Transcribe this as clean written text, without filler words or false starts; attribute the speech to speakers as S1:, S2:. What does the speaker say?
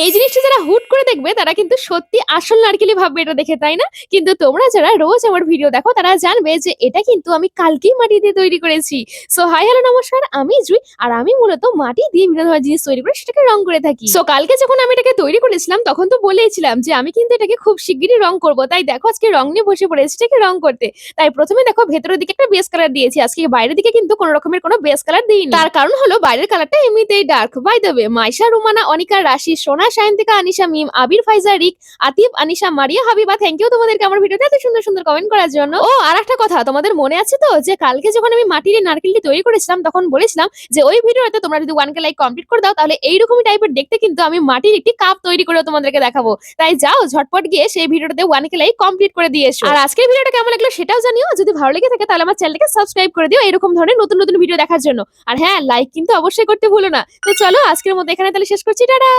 S1: এই জিনিসটা যারা হুট করে দেখবে তারা কিন্তু সত্যি আসল নারকেলই ভাববে এটা দেখে, তাই না? কিন্তু তোমরা যারা রোজ আমার ভিডিও দেখো তারা জানবে যে এটা কিন্তু আমি কালকেই মাটি দিয়ে তৈরি করেছি। সো হাই হ্যালো নমস্কার, আমি জুই। আর আমি মূলত মাটি দিয়ে বিভিন্ন ধরনের জিনিস তৈরি করে সেটাকে রং করে থাকি। সো কালকে যখন আমি এটাকে তৈরি করেছিলাম তখন তো বলেইছিলাম যে আমি কিন্তু এটাকে খুব শিগগিরই রং করব। তাই দেখো আজকে রং নিয়ে বসে পড়েছি এটাকে রং করতে। তাই প্রথমে দেখো ভেতরের দিকে একটা বেস কালার দিয়েছি। আজকে বাইরের দিকে কিন্তু কোনো রকমের কোনো বেস কালার দিইনি। তার কারণ হলো বাইরের কালারটা এমনিতেই dark. By the way, Maisha, Rumana, Anika, Rashi, Sona, Sayantika, Anisha, Mim, Abir, Faiza, Rik, Atif, Anisha, Maria, Habiba, thank you তোমাদেরকে আমার ভিডিওতে এত সুন্দর সুন্দর কমেন্ট করার জন্য। ও আর একটা কথা, তোমাদের মনে আছে তো যে কালকে যখন আমি মাটির এই নারকেলটি তৈরি করেছিলাম তখন বলেছিলাম যে ওই ভিডিওতে তোমরা যদি 1K লাইক কমপ্লিট করে দাও তাহলে এইরকমই টাইপের দেখতে কিন্তু আমি মাটির একটি কাপ তৈরি করে তোমাদেরকে দেখাবো। তাই যাও ঝটপট গিয়ে সেই ভিডিওটাতে 1K লাইক কমপ্লিট করে দিয়ে এসো। আর আজকের ভিডিওটা কেমন লাগলো সেটাও জানিও। যদি ভালো লেগে থাকে তাহলে আমার চ্যানেলকে সাবস্ক্রাইব করে দিও এরকম ধরনের নতুন নতুন ভিডিও দেখার জন্য। আর হ্যাঁ, লাইক কিন্তু অবশ্যই করতে ভুলো না। তো চলো আজকের মতো এখানে তাহলে শেষ করছি, টাটা।